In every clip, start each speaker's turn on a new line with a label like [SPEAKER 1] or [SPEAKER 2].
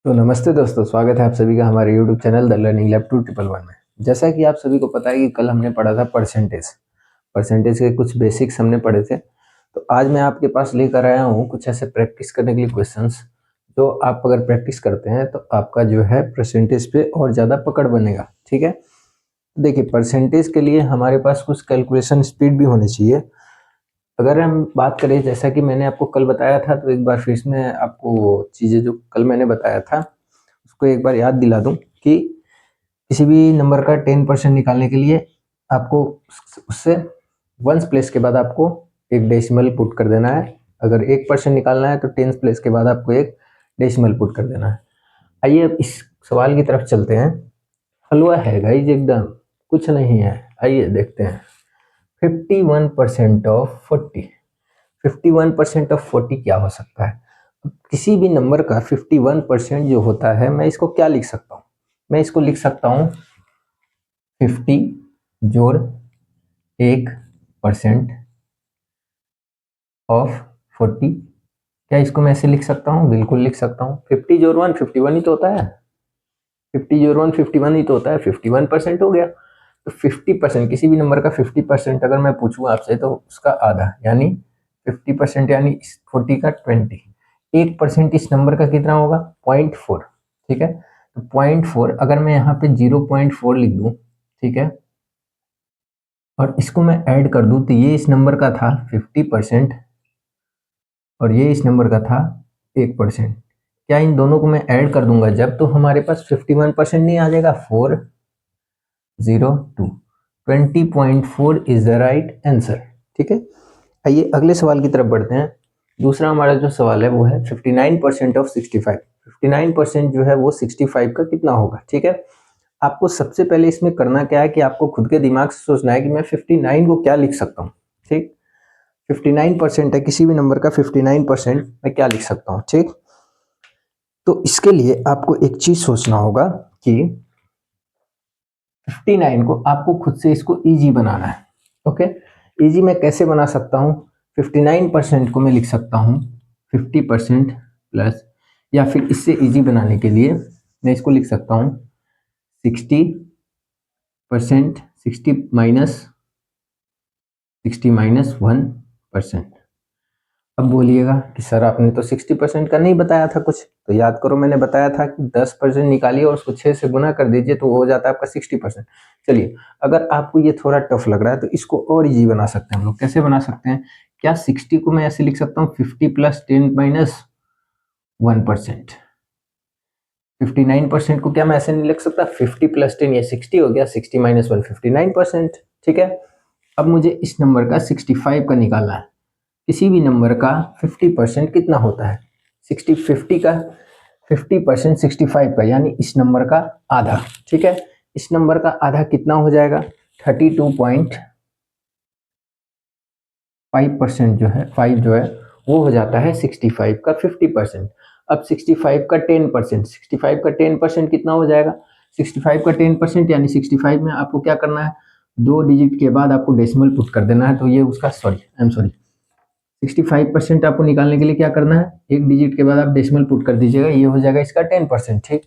[SPEAKER 1] तो नमस्ते दोस्तों, स्वागत है आप सभी का हमारे YouTube channel the learning lab 2111 में। जैसा कि आप सभी को पता है कि कल हमने पढ़ा था परसेंटेज के कुछ बेसिक्स हमने पढ़े थे। तो आज मैं आपके पास लेकर आया हूँ कुछ ऐसे प्रैक्टिस करने के लिए क्वेश्चंस, जो आप अगर प्रैक्टिस करते हैं तो आपका जो है परसेंटेज पे और ज़्यादा पकड़ बनेगा। ठीक है, देखिए परसेंटेज के लिए हमारे पास कुछ कैलकुलेशन स्पीड भी होनी चाहिए। अगर हम बात करें, जैसा कि मैंने आपको कल बताया था, तो एक बार फिर से मैं आपको चीज़ें जो कल मैंने बताया था उसको एक बार याद दिला दूं कि किसी भी नंबर का 10% निकालने के लिए आपको उससे वंस प्लेस के बाद आपको एक डेसिमल पुट कर देना है। अगर 1% निकालना है तो टेंस प्लेस के बाद आपको एक डेसिमल पुट कर देना है। आइए अब इस सवाल की तरफ चलते हैं। हलवा है गाइस, एकदम कुछ नहीं है। आइए देखते हैं। 51% ऑफ 40, 51% ऑफ 40 क्या हो सकता है? किसी भी नंबर का 51% जो होता है, मैं इसको क्या लिख सकता हूँ? मैं इसको लिख सकता हूँ 50 जोड़ 1% ऑफ 40। क्या इसको मैं ऐसे लिख सकता हूँ? बिल्कुल लिख सकता हूँ। 50 जोड़ 1 51 ही तो होता है। 50 जोड़ 1 51 ही तो होता है। 51% हो गया। तो 50%, किसी भी नंबर का 50% अगर मैं पूछूँ आपसे तो उसका आधा, यानी 50% यानी 40 का 20। 1% इस नंबर का कितना होगा? 0.4। ठीक है, तो 0.4 अगर मैं यहाँ पे 0.4 लिख दूँ, ठीक है, और इसको मैं ऐड कर दूँ, तो ये इस नंबर का था 50% और ये इस नंबर का था 1%। क्या इन दोनों को मैं ऐड कर दूंगा जब, तो हमारे पास 51% नहीं आ जाएगा? 402 20.4 इज द राइट आंसर। ठीक है, आइए अगले सवाल की तरफ बढ़ते हैं। दूसरा हमारा जो सवाल है वो है 59% ऑफ 65। 59% जो है वो 65 का कितना होगा? ठीक है, आपको सबसे पहले इसमें करना क्या है कि आपको खुद के दिमाग से सोचना है कि मैं 59 को क्या लिख सकता हूँ। ठीक, 59% है, किसी भी नंबर का 59% मैं क्या लिख सकता हूँ? ठीक, तो इसके लिए आपको एक चीज सोचना होगा कि 59 को आपको खुद से इसको इजी बनाना है। ओके, इजी मैं कैसे बना सकता हूँ? 59% को मैं लिख सकता हूँ 50% प्लस, या फिर इससे इजी बनाने के लिए मैं इसको लिख सकता हूँ 60%, 60 माइनस 1%। अब बोलिएगा कि सर आपने तो 60% का नहीं बताया था कुछ, तो याद करो मैंने बताया था कि 10% निकालिए और उसको 6 से गुना कर दीजिए तो हो जाता है आपका 60%। चलिए, अगर आपको ये थोड़ा टफ लग रहा है तो इसको और इजी बना सकते हैं हम लोग। कैसे बना सकते हैं? क्या 60 को मैं ऐसे लिख सकता हूँ 50 प्लस 10 माइनस 1%। 59% को क्या मैं ऐसे नहीं लिख सकता? 50 प्लस 10, ये 60 हो गया, 60 माइनस 1 59%। ठीक है, अब मुझे इस नंबर का 65 का निकालना है। किसी भी नंबर का 50% कितना होता है? 50 का 50% 65 का, यानी इस नंबर का आधा। ठीक है, इस नंबर का आधा कितना हो जाएगा? 32.5% जो है, 5 जो है वो हो जाता है 65 का 50%। अब 65 का 10%, 65 का 10% कितना हो जाएगा? 65 का 10% यानी 65 में आपको क्या करना है? 2 डिजिट के बाद आपको डेसिमल पुट कर देना है। तो ये उसका, सॉरी आई एम सॉरी, 65% आपको निकालने के लिए क्या करना है? एक डिजिट के बाद आप डेसिमल पुट कर दीजिएगा, ये हो जाएगा इसका 10%। ठीक,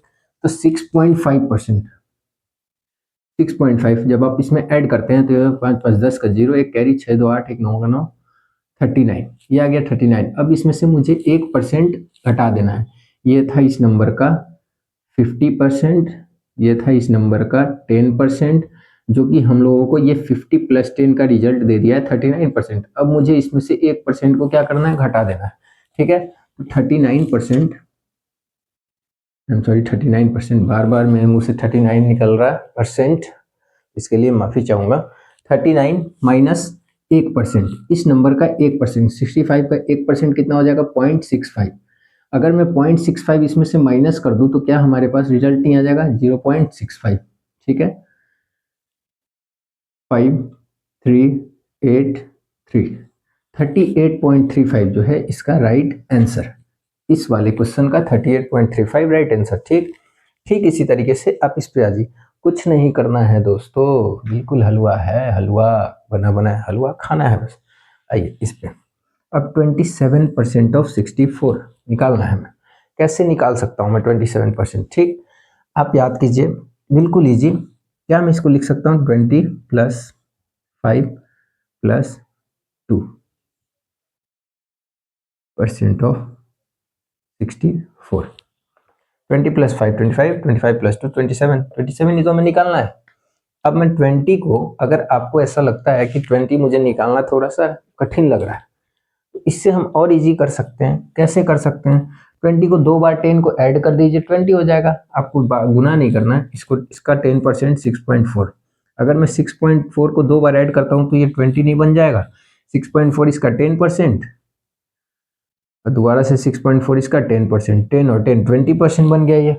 [SPEAKER 1] तो 6.5%, 6.5 जब आप इसमें ऐड करते हैं तो 5 5 10 का 0, एक कैरी, 6 2 8, एक 9 का 9, 39, ये आ गया 39। अब इसमें से मुझे 1% घटा देना है। ये था इस नंबर का 50%, ये था इस नंबर का 10%, जो कि हम लोगों को ये 50 प्लस 10 का रिजल्ट दे दिया है 39%। अब मुझे इसमें से 1% को क्या करना है? घटा देना है। ठीक है, तो 39%, आई एम सॉरी 39%, बार बार मेरे मुंह से 39 निकल रहा है परसेंट, इसके लिए माफी चाहूंगा। 39 माइनस 1%, इस नंबर का 1%, 65 का 1% कितना हो जाएगा? 0.65। अगर मैं 0.65 इसमें से माइनस कर दूं तो क्या हमारे पास रिजल्ट नहीं आ जाएगा? 0.65। ठीक है, 5 3 8 3, 38.35 जो है इसका राइट आंसर। इस वाले क्वेश्चन का 38.35 राइट आंसर। ठीक, ठीक इसी तरीके से आप इस पे आ जाइए। कुछ नहीं करना है दोस्तों, बिल्कुल हलवा है, हलवा बना बना है, हलवा खाना है बस। आइए इस पे अब 27% ऑफ 64 निकालना है हमें। कैसे निकाल सकता हूँ मैं 27%? ठीक, आप याद कीजिए, बिल्कुल ईजी। क्या मैं इसको लिख सकता हूँ 20 + 5 + 2% ऑफ 64। 20 + 5 25, 25 + 2 27, 27 ही तो हमें निकालना है। अब मैं 20 को, अगर आपको ऐसा लगता है कि 20 मुझे निकालना थोड़ा सा कठिन लग रहा है, तो इससे हम और इजी कर सकते हैं। कैसे कर सकते हैं? 20 को 2 बार 10 को ऐड कर दीजिए, 20 हो जाएगा। आपको गुना नहीं करना है इसको, इसका 10% 6.4। अगर मैं 6.4 को 2 बार ऐड करता हूं तो ये 20 नहीं बन जाएगा। 6.4 इसका 10%, और दोबारा से 6.4 इसका 10%, 10 और 10 20% बन गया ये।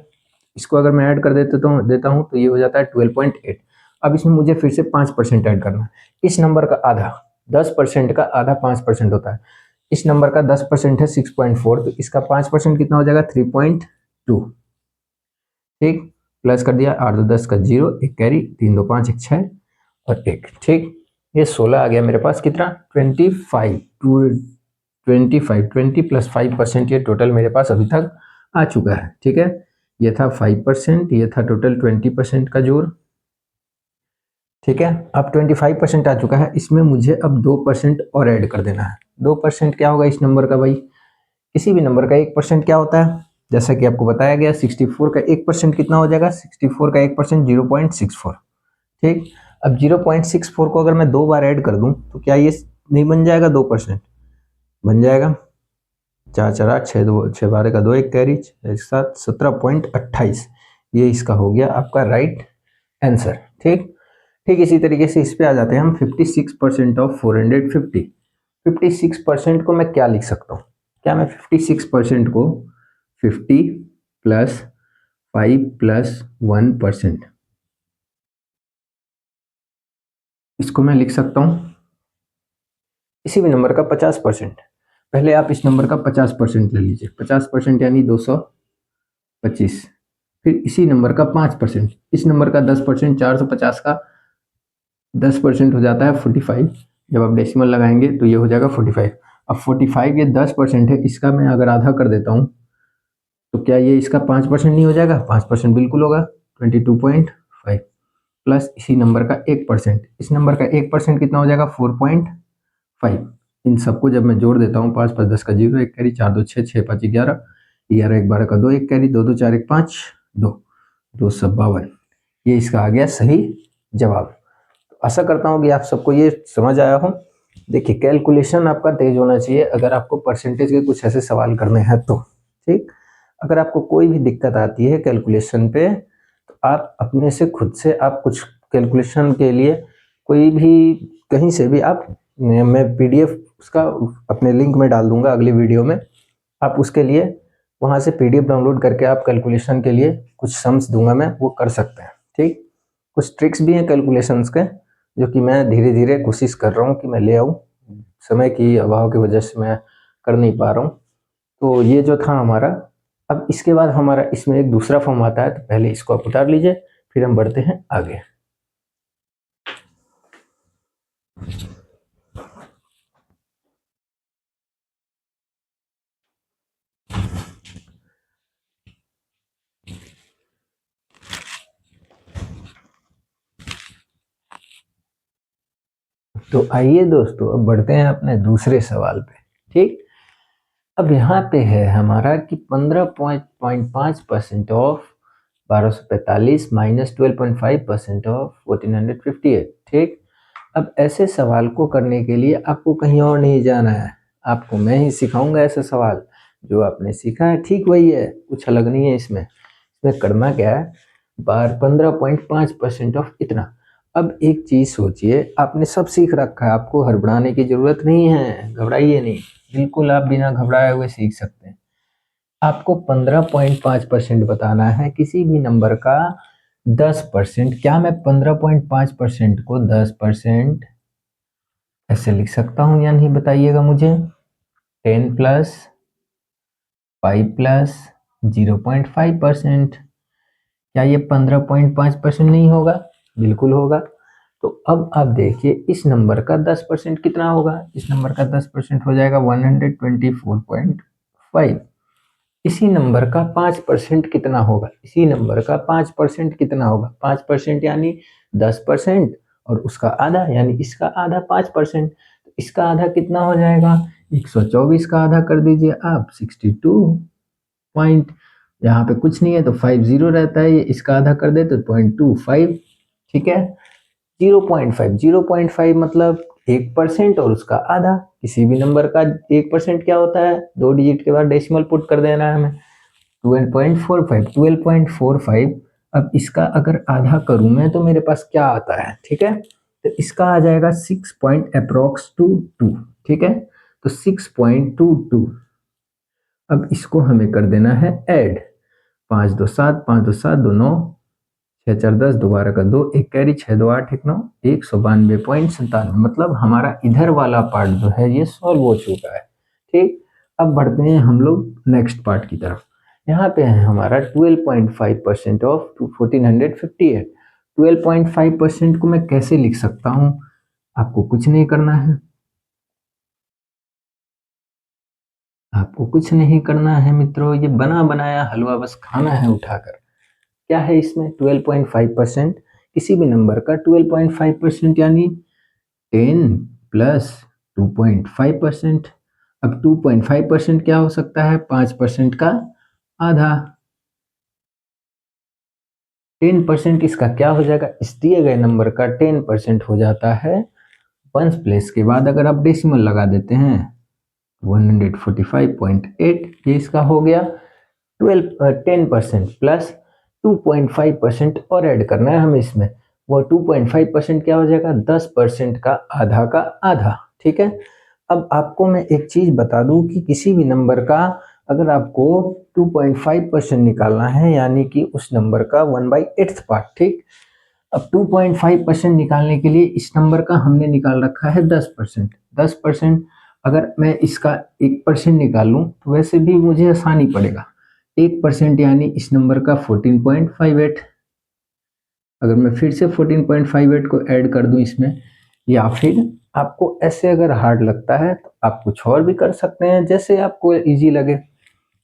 [SPEAKER 1] इसको अगर मैं ऐड कर देता हूँ तो ये हो जाता है 12.8। अब इसमें मुझे फिर से 5% ऐड करना है। इस नंबर का आधा, 10% का आधा 5% होता है। इस नंबर का 10% है 6.4, तो इसका 5% कितना हो जाएगा? 3.2। ठीक, प्लस कर दिया, 8 2 10 का 0, एक कैरी, 3 2 5 एक 6 और एक। ठीक, ये 16 आ गया मेरे पास। कितना? 25। 20 + 5%, ये टोटल मेरे पास अभी तक आ चुका है। ठीक है, ये था 5%, ये था टोटल 20% का जोड़। ठीक है, अब 25% आ चुका है, इसमें मुझे अब 2% और ऐड कर देना है। 2% क्या होगा इस नंबर का भाई? किसी भी नंबर का 1% क्या होता है? जैसा कि आपको बताया गया, 64 का 1% कितना हो जाएगा? 64 का 1% 0.64। ठीक, अब 0.64 को अगर मैं 2 बार ऐड कर दूं तो क्या ये नहीं बन जाएगा 2%? बन जाएगा। 4 4 8 6 2 6 12 का 2 एक कैरी, 1 7 17.28। ये इसका हो गया आपका राइट आंसर। ठीक, ठीक इसी तरीके से इस पे आ जाते हैं हम। 56% ऑफ 450। 56% को मैं क्या लिख सकता हूँ? क्या मैं 56% को 50 + 5 + 1%, इसको मैं लिख सकता हूँ किसी भी नंबर का 50%। पहले आप इस नंबर का 50% ले लीजिए, 50% यानी 225। फिर इसी नंबर का 5%, इस नंबर का 10%, 450 का 10% हो जाता है 45। जब आप डेसिमल लगाएंगे तो ये हो जाएगा 45। अब 45 ये 10% है, इसका मैं अगर आधा कर देता हूँ तो क्या ये इसका 5% नहीं हो जाएगा? 5% बिल्कुल होगा, 22.5 प्लस इसी नंबर का 1%। इस नंबर का 1% कितना हो जाएगा? 4.5। इन सबको जब मैं जोड़ देता हूँ, 5 5 10 का 0, एक कैरी, 4 2 6 6 5 11, 11 1 12 का 2 एक कैरी, 2 2 4 1 5 2 252। ये इसका आ गया सही जवाब। आशा करता हूँ कि आप सबको ये समझ आया हो। देखिए, कैलकुलेशन आपका तेज होना चाहिए अगर आपको परसेंटेज के कुछ ऐसे सवाल करने हैं तो। ठीक, अगर आपको कोई भी दिक्कत आती है कैलकुलेशन पे, तो आप अपने से खुद से आप कुछ कैलकुलेशन के लिए कोई भी कहीं से भी आप, मैं पीडीएफ उसका अपने लिंक में डाल दूंगा अगली वीडियो में, आप उसके लिए वहाँ से पीडीएफ डाउनलोड करके आप कैलकुलेशन के लिए कुछ सम्स दूंगा मैं, वो कर सकते हैं। ठीक, कुछ ट्रिक्स भी हैं कैलकुलेशंस के जो कि मैं धीरे धीरे कोशिश कर रहा हूँ कि मैं ले आऊँ। समय की अभाव की वजह से मैं कर नहीं पा रहा हूँ। तो ये जो था हमारा, अब इसके बाद हमारा इसमें एक दूसरा फॉर्म आता है, तो पहले इसको आप उतार लीजिए, फिर हम बढ़ते हैं आगे। तो आइए दोस्तों, अब बढ़ते हैं अपने दूसरे सवाल पे। ठीक, अब यहाँ पे है हमारा कि 15.5% ऑफ 1245 माइनस 12.5% ऑफ 1458। ठीक, अब ऐसे सवाल को करने के लिए आपको कहीं और नहीं जाना है, आपको मैं ही सिखाऊंगा ऐसे सवाल। जो आपने सीखा है ठीक वही है, कुछ अलग नहीं है इसमें। इसमें करना क्या है, 15.5% ऑफ इतना। अब एक चीज सोचिए, आपने सब सीख रखा है, आपको हड़बड़ाने की जरूरत नहीं है, घबराइए नहीं, बिल्कुल आप बिना घबराए हुए सीख सकते हैं। आपको 15.5% बताना है किसी भी नंबर का 10%। क्या मैं 15.5% को 10% ऐसे लिख सकता हूँ या नहीं, बताइएगा मुझे? 10 + 5 + 0.5%। क्या ये 15.5% नहीं होगा? बिल्कुल होगा। तो अब आप देखिए, इस नंबर का 10% कितना होगा? इस नंबर का 10% हो जाएगा 124.5। इसी नंबर का 5% कितना होगा, इसी नंबर का 5% कितना होगा, 5% यानी 10%, और उसका आधा यानी इसका आधा 5%। इसका आधा कितना हो जाएगा, 124 का आधा कर दीजिए आप 62 पॉइंट, यहाँ पे कुछ नहीं है तो 50 रहता है, ये इसका आधा कर दे तो 0.25, ठीक है। 0.5 मतलब 1% और उसका आधा। किसी भी नंबर का 1% क्या होता है, 2 डिजिट के बाद डेसिमल पुट कर देना है हमें। 12.45 अब इसका अगर आधा करूं मैं तो मेरे पास क्या आता है, ठीक है। तो इसका आ जाएगा 6 पॉइंट अप्रोक्स टू 2, ठीक है। तो 6.22, अब इसको हमें कर देना है ऐड। 5 2 7, 5 2 7, 2 9, 6 4 10, दोबारा का 2, एक कैरी, 6 2 8 1 9, 192.97, मतलब हमारा इधर वाला पार्ट जो है ये सॉल्व हो चुका है, ठीक। अब बढ़ते हैं हम लोग नेक्स्ट पार्ट की तरफ। यहाँ पे है हमारा 12.5% ऑफ 1458। 12.5% को मैं कैसे लिख सकता हूँ, आपको कुछ नहीं करना है, आपको कुछ नहीं करना है मित्रों, ये बना बनाया हलवा बस खाना है उठाकर। क्या है इसमें 12.5%, किसी भी नंबर का 12.5% यानी 10 प्लस 2.5%। अब 2.5% क्या हो सकता है, 5% का आधा। 10% इसका क्या हो जाएगा, इस दिए गए नंबर का 10% हो जाता है वंस प्लेस के बाद अगर आप डेसिमल लगा देते हैं 145.8, ये इसका हो गया 10% प्लस 2.5% और ऐड करना है हमें इसमें। वो 2.5% क्या हो जाएगा, 10% का आधा, ठीक है। अब आपको मैं एक चीज बता दूं कि किसी भी नंबर का अगर आपको 2.5% निकालना है यानी कि उस नंबर का 1/8 पार्ट, ठीक। अब 2.5% निकालने के लिए इस नंबर का हमने निकाल रखा है 10%। 10% अगर मैं इसका 1% निकाल लूँ तो वैसे भी मुझे आसानी पड़ेगा। 1% यानी इस नंबर का 14.58। अगर मैं फिर से 14.58 को ऐड कर दूं इसमें, या फिर आपको ऐसे अगर हार्ड लगता है तो आप कुछ और भी कर सकते हैं, जैसे आपको इजी लगे।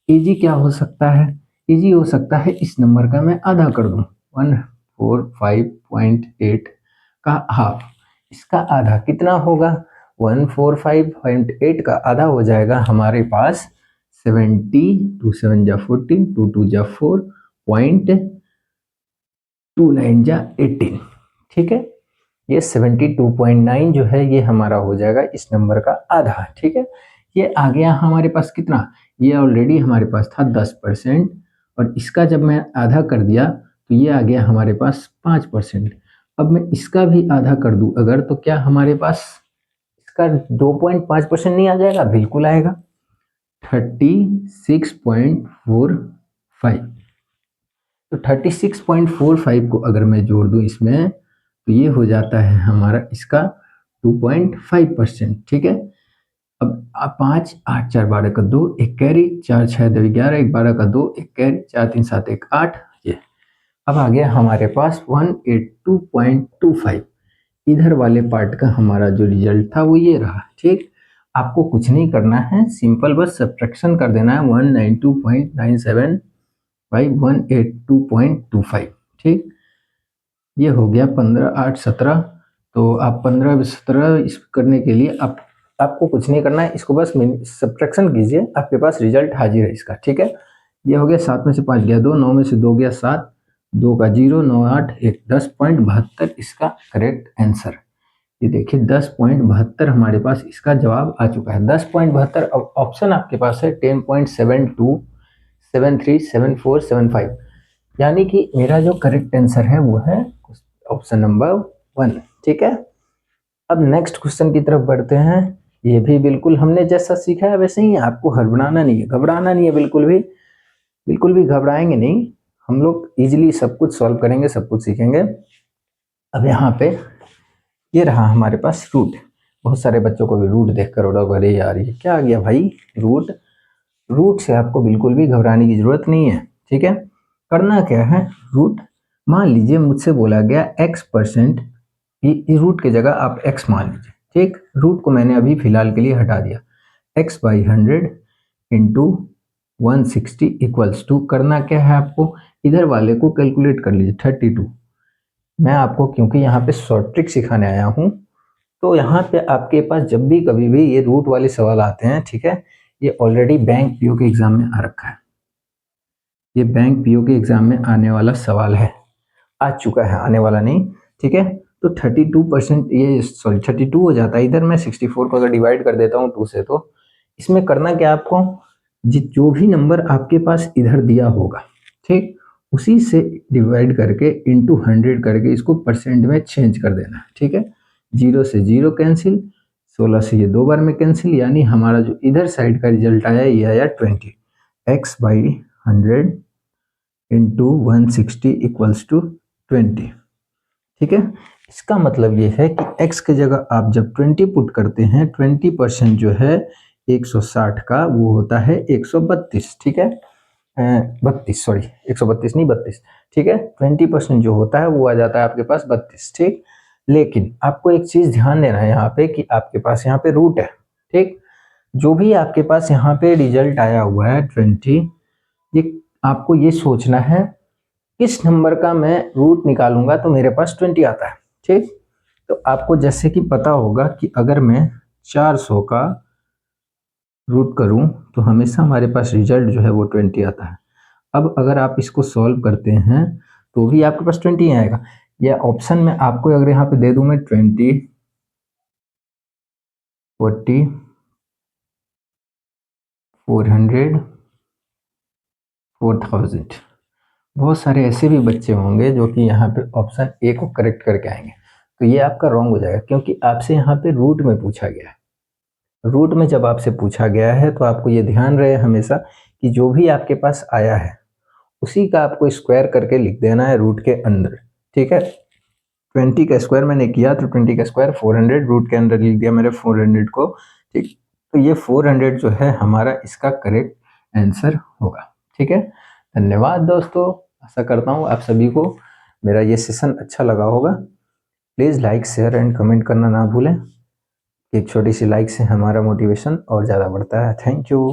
[SPEAKER 1] इजी क्या हो सकता है, इजी हो सकता है इस नंबर का मैं आधा कर दूं 145.8 का हाफ। इसका आधा कितना होगा, 145.8 का आधा हो जाएगा हमारे पास 70, 2 7 जा 14, 2 2 जा 4, पॉइंट 2 9 जा 18, ठीक है। ये 72.9 जो है ये हमारा हो जाएगा इस नंबर का आधा, ठीक है। ये आ गया हमारे पास कितना, ये ऑलरेडी हमारे पास था 10%, और इसका जब मैं आधा कर दिया तो ये आ गया हमारे पास 5%। अब मैं इसका भी आधा कर दूं अगर, तो क्या हमारे पास इसका 2.5% नहीं आ जाएगा, बिल्कुल आएगा 36.45। तो 36.45 को अगर मैं जोड़ दूं इसमें तो ये हो जाता है हमारा इसका 2.5%, ठीक है। अब 5 8 4 12 का 2, एक कैरी, 4 6 2 11, एक 12 का 2, एक कैरी, 4 3 7 1 8, ये अब आ गया हमारे पास 182.25। इधर वाले पार्ट का हमारा जो रिजल्ट था वो ये रहा, ठीक। आपको कुछ नहीं करना है, सिंपल बस सब्ट्रैक्शन कर देना है 192.97 बाई 182.25, ठीक। ये हो गया 15 8 17। तो आप 15 17 इस करने के लिए आपको कुछ नहीं करना है, इसको बस सब्ट्रैक्शन कीजिए, आपके पास रिजल्ट हाजिर है इसका, ठीक है। ये हो गया 7 में से 5 गया 2, 9 में से 2 गया 7, 2 का 0, 9 8 1, 10.72 इसका करेक्ट आंसर। ये देखिए 10.72 हमारे पास इसका जवाब आ चुका है। 10.72 ऑप्शन आपके पास है 10.72, 73, 74, 75, यानी कि मेरा जो करेक्ट आंसर है वो है ऑप्शन नंबर 1, ठीक है। अब नेक्स्ट क्वेश्चन की तरफ बढ़ते हैं। ये भी बिल्कुल हमने जैसा सीखा है वैसे ही है, आपको हड़बड़ाना नहीं है, घबराना नहीं है, बिल्कुल भी घबराएंगे नहीं। हम लोग इजीली सब कुछ सॉल्व करेंगे, सब कुछ सीखेंगे। अब यहाँ पे ये रहा हमारे पास रूट। बहुत सारे बच्चों को भी रूट देखकर हो रहा, अरे यार ये क्या आ गया भाई रूट। रूट से आपको बिल्कुल भी घबराने की जरूरत नहीं है, ठीक है। करना क्या है, रूट मान लीजिए मुझसे बोला गया x%, ये रूट की जगह आप x मान लीजिए, ठीक। रूट को मैंने अभी फिलहाल के लिए हटा दिया, x/100 इंटू 160 इक्वल्स टू, करना क्या है आपको, इधर वाले को कैलकुलेट कर लीजिए 32। मैं आपको क्योंकि यहाँ पे शॉर्ट ट्रिक सिखाने आया हूँ, तो यहाँ पे आपके पास जब भी कभी भी ये रूट वाले सवाल आते हैं, ठीक है, ये ऑलरेडी बैंक पीओ के एग्जाम में आ रखा है, ये बैंक पीओ के एग्जाम में आने वाला सवाल है, आ चुका है, आने वाला नहीं, ठीक है। तो 32% ये सॉरी 32 हो जाता है, इधर मैं 64 को अगर डिवाइड कर देता हूँ 2 से, तो इसमें करना क्या आपको, जो भी नंबर आपके पास इधर दिया होगा, ठीक, उसी से डिवाइड करके इंटू 100 करके इसको परसेंट में चेंज कर देना, ठीक है। 0 से 0 कैंसिल, 16 से ये 2 बार में कैंसिल, यानी हमारा जो इधर साइड का रिजल्ट आया ये आया 20। x/100 इंटू 160 इक्वल्स टू 20, ठीक है। इसका मतलब ये है कि x की जगह आप जब 20 पुट करते हैं, 20% जो है 160 का वो होता है 132, ठीक है, 32, सॉरी 132 नहीं 32, ठीक है। 20% जो होता है वो आ जाता है आपके पास 32, ठीक। लेकिन आपको एक चीज ध्यान देना है यहाँ पे कि आपके पास यहाँ पे रूट है, ठीक। जो भी आपके पास यहाँ पे रिजल्ट आया हुआ है 20, ये आपको ये सोचना है किस नंबर का मैं रूट निकालूंगा तो मेरे पास 20 आता है, ठीक। तो आपको जैसे कि पता होगा कि अगर मैं 400 का रूट करूं तो हमेशा हमारे पास रिजल्ट जो है वो 20 आता है। अब अगर आप इसको सॉल्व करते हैं तो भी आपके पास 20 आएगा। यह ऑप्शन में आपको अगर यहाँ पे दे दूं मैं 20, 40, 400, 4000, बहुत सारे ऐसे भी बच्चे होंगे जो कि यहाँ पे ऑप्शन ए को करेक्ट करके आएंगे, तो ये आपका रॉन्ग हो जाएगा क्योंकि आपसे यहाँ पे रूट में पूछा गया है। रूट में जब आपसे पूछा गया है तो आपको ये ध्यान रहे हमेशा कि जो भी आपके पास आया है उसी का आपको स्क्वायर करके लिख देना है रूट के अंदर, ठीक है। 20 का स्क्वायर मैंने किया तो 20 का स्क्वायर 400, रूट के अंदर लिख दिया मैंने 400 को, ठीक। तो ये 400 जो है हमारा इसका करेक्ट आंसर होगा, ठीक है। धन्यवाद दोस्तों, आशा करता हूँ आप सभी को मेरा ये सेशन अच्छा लगा होगा। Please like share and comment करना ना भूलें, एक छोटी सी लाइक से हमारा मोटिवेशन और ज़्यादा बढ़ता है। Thank you.